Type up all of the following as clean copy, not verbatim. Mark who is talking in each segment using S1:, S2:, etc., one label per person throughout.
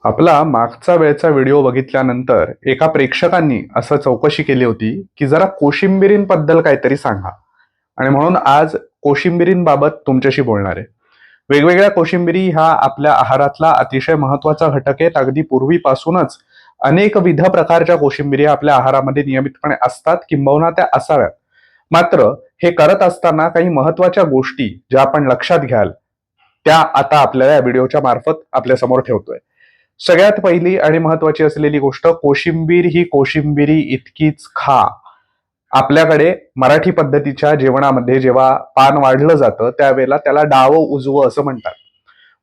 S1: आपला मागचा वेळचा व्हिडिओ बघितल्यानंतर एका प्रेक्षकांनी असं चौकशी केली होती की जरा कोशिंबिरींबद्दल काहीतरी सांगा. आणि म्हणून आज कोशिंबिरींबाबत तुमच्याशी बोलणार आहे. वेगवेगळ्या कोशिंबिरी ह्या आपल्या आहारातला अतिशय महत्वाचा घटक आहेत. अगदी पूर्वीपासूनच अनेक विध प्रकारच्या कोशिंबिरी आपल्या आहारामध्ये नियमितपणे असतात किंबहुना त्या असाव्यात. मात्र हे करत असताना काही महत्वाच्या गोष्टी ज्या आपण लक्षात घ्याल त्या आता आपल्याला या व्हिडिओच्या मार्फत आपल्या समोर ठेवतोय. सगळ्यात पहिली आणि महत्वाची असलेली गोष्ट, कोशिंबीर ही कोशिंबिरी इतकीच खा. आपल्याकडे मराठी पद्धतीच्या जेवणामध्ये जेव्हा पान वाढलं जातं त्यावेळेला त्याला डावं उजवं असं म्हणतात.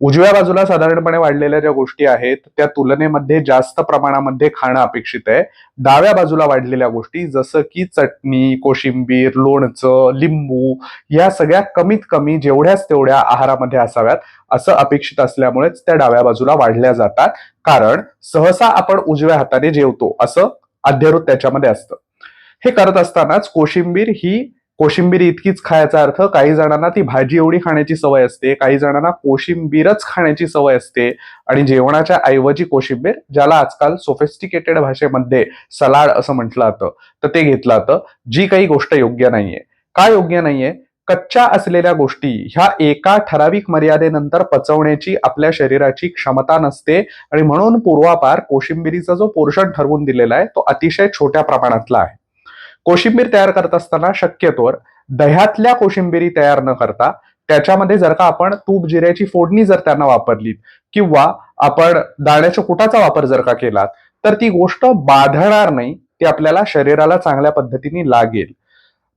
S1: उजव्या बाजूला साधारणपणे वाढलेल्या ज्या गोष्टी आहेत त्या तुलनेमध्ये जास्त प्रमाणामध्ये खाणं अपेक्षित आहे. डाव्या बाजूला वाढलेल्या गोष्टी जसं की चटणी, कोशिंबीर, लोणचं, लिंबू या सगळ्या कमीत कमी जेवढ्याच तेवढ्या आहारामध्ये असाव्यात असं अपेक्षित असल्यामुळेच त्या डाव्या बाजूला वाढल्या जातात. कारण सहसा आपण उजव्या हाताने जेवतो असं अध्यारूत त्याच्यामध्ये असतं. हे करत असतानाच कोशिंबीर इतकीच खायचा अर्थ, काही जणांना ती भाजी एवढी खाण्याची सवय असते, काही जणांना कोशिंबीरच खाण्याची सवय असते आणि जेवणाच्या ऐवजी कोशिंबीर, ज्याला आजकाल सोफिस्टिकेटेड भाषेमध्ये सलाड असं म्हटलं जातं, तर ते घेतलं जातं. जी काही गोष्ट योग्य नाहीये. का योग्य नाहीये? कच्च्या असलेल्या गोष्टी ह्या एका ठराविक मर्यादेनंतर पचवण्याची आपल्या शरीराची क्षमता नसते आणि म्हणून पूर्वापार कोशिंबिरीचा जो पोर्शन ठरवून दिलेला आहे तो अतिशय छोट्या प्रमाणातला आहे. कोशिंबीर तयार करत असताना शक्यतोवर दह्यातल्या कोशिंबिरी तयार न करता त्याच्यामध्ये जर का आपण तूप जिऱ्याची फोडणी जर त्यांना वापरली किंवा आपण दाण्याच्या कुटाचा वापर जर का केला तर ती गोष्ट बाधणार नाही, ती आपल्याला शरीराला चांगल्या पद्धतीने लागेल.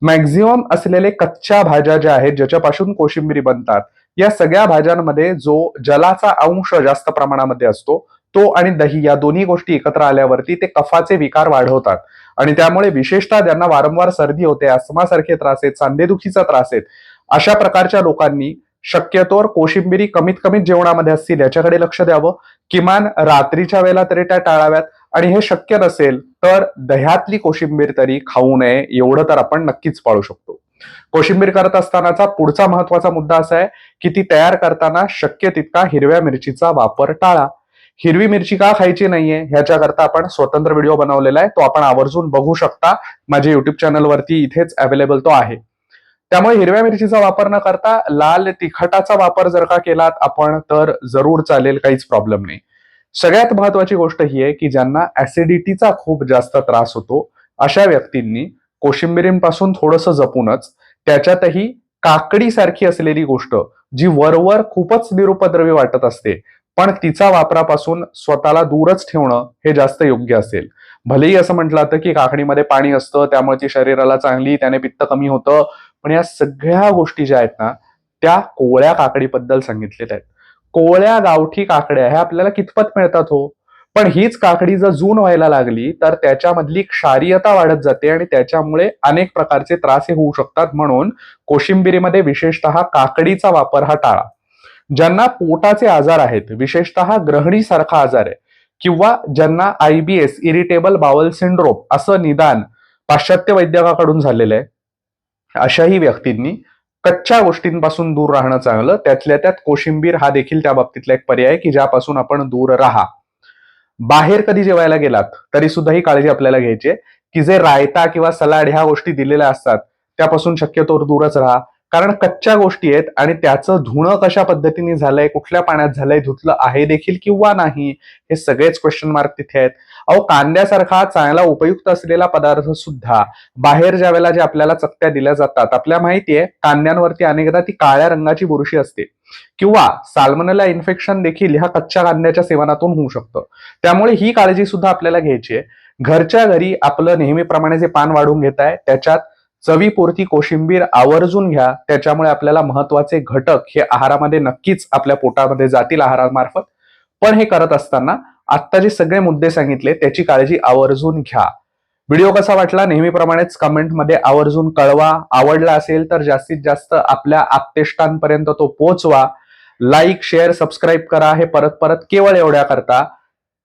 S1: मॅक्झिमम असलेले कच्च्या भाज्या ज्या आहेत ज्याच्यापासून कोशिंबिरी बनतात या सगळ्या भाज्यांमध्ये जो जलाचा अंश जास्त प्रमाणामध्ये असतो तो आणि दही या दोन्ही गोष्टी एकत्र आल्यावरती ते कफाचे विकार वाढवतात आणि त्यामुळे विशेषतः ज्यांना वारंवार सर्दी होते, अस्थमासारखे त्रास आहेत, सांधेदुखीचा त्रास आहेत, अशा प्रकारच्या लोकांनी शक्यतोवर कोशिंबिरी कमीत कमी जेवणामध्ये असतील याच्याकडे लक्ष द्यावं. किमान रात्रीच्या वेळेला तरी त्या टाळाव्यात आणि हे शक्य नसेल तर दह्यातली कोशिंबीर तरी खाऊ नये, एवढं तर आपण नक्कीच पाळू शकतो. कोशिंबीर करत असतानाचा पुढचा महत्वाचा मुद्दा असा आहे की ती तयार करताना शक्य तितका हिरव्या मिरचीचा वापर टाळा. हिरवी मिरची का खायची नाहीये ह्याच्याकरता आपण स्वतंत्र व्हिडिओ बनवलेला आहे, तो आपण आवर्जून बघू शकता. माझ्या युट्यूब चॅनलवरती इथेच अवेलेबल तो आहे. त्यामुळे हिरव्या मिरचीचा वापर न करता लाल तिखटाचा वापर जर का केलात आपण तर जरूर चालेल, काहीच प्रॉब्लेम नाही. सगळ्यात महत्वाची गोष्ट ही आहे की ज्यांना ऍसिडिटीचा खूप जास्त त्रास होतो अशा व्यक्तींनी कोशिंबिरींपासून थोडंसं जपूनच, त्याच्यातही काकडी सारखी असलेली गोष्ट जी वरवर खूपच निरुपद्रवी वाटत असते पण तिचा वापरापासून स्वतःला दूरच ठेवणं हे जास्त योग्य असेल. भलेही असं म्हटलं जातं की काकडीमध्ये पाणी असतं त्यामुळे ती शरीराला चांगली, त्याने पित्त कमी होतं, पण या सगळ्या गोष्टी ज्या आहेत ना त्या कोवळ्या काकडीबद्दल सांगितलेल्या आहेत. कोवळ्या गावठी काकड्या ह्या आपल्याला कितपत मिळतात हो, पण हीच काकडी जर जून व्हायला लागली तर त्याच्यामधली क्षारीयता वाढत जाते आणि त्याच्यामुळे अनेक प्रकारचे त्रास होऊ शकतात. म्हणून कोशिंबिरीमध्ये विशेषतः काकडीचा वापर हा टाळा. ज्यांना पोटाचे आजार आहेत, विशेषतः ग्रहणीसारखा आजार आहे किंवा ज्यांना IBS इरिटेबल बाउल सिंड्रोम असं निदान पाश्चात्य वैद्यकाकडून झालेलं आहे, अशाही व्यक्तींनी कच्च्या गोष्टींपासून दूर राहणं चांगलं. त्यातल्या त्यात कोशिंबीर हा देखील त्या बाबतीतला एक पर्याय की ज्यापासून आपण दूर राहा. बाहेर कधी जेवायला गेलात तरी सुद्धा ही काळजी आपल्याला घ्यायची आहे की जे रायता किंवा सलाड ह्या गोष्टी दिलेल्या असतात त्यापासून शक्यतोवर दूरच राहा. कारण कच्च्या गोष्टी आहेत आणि त्याचं धुणं कशा पद्धतीने झालंय, कुठल्या पाण्यात झालंय, धुतलं आहे देखील किंवा नाही, हे सगळेच क्वेश्चन मार्क तिथे आहेत. अहो, कांद्यासारखा चांगला उपयुक्त असलेला पदार्थ सुद्धा बाहेर ज्या वेळेला जे आपल्याला चकत्या दिल्या जातात, आपल्याला माहितीये कांद्यांवरती अनेकदा ती काळ्या रंगाची बुरशी असते किंवा साल्मोनेला इन्फेक्शन देखील ह्या कच्च्या कांद्याच्या सेवनातून होऊ शकतं. त्यामुळे ही काळजी सुद्धा आपल्याला घ्यायची आहे. घरच्या घरी आपलं नेहमीप्रमाणे जे पान वाढून घेताय त्याच्यात चवीपुरती कोशिंबीर आवर्जून घ्या. त्याच्यामुळे आपल्याला महत्वाचे घटक हे आहारामध्ये नक्कीच आपल्या पोटामध्ये जातील आहारामार्फत. पण हे करत असताना आता जे सगळे मुद्दे सांगितले त्याची काळजी आवर्जून घ्या. व्हिडिओ कसा वाटला नेहमीप्रमाणेच कमेंटमध्ये आवर्जून कळवा. आवडला असेल तर जास्तीत जास्त आपल्या आप्तेष्टांपर्यंत तो पोहोचवा. लाईक, शेअर, सबस्क्राईब करा. हे परत परत केवळ एवढ्या करता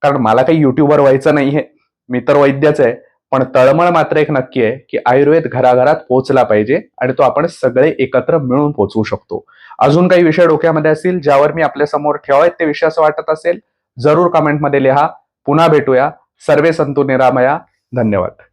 S1: कारण मला काही युट्यूबर व्हायचं नाहीये, मी तर वैद्यच आहे. पण तळमळ मात्र एक नक्की आहे की आयुर्वेद घराघरात पोहोचला पाहिजे आणि तो आपण सगळे एकत्र मिळून पोहोचवू शकतो. अजून काही विषय डोक्यामध्ये असतील ज्यावर मी आपल्या समोर ठेवावेत ते विषय असं वाटत असेल, जरूर कमेंटमध्ये लिहा. पुन्हा भेटूया. सर्वे संतु निरामया. धन्यवाद.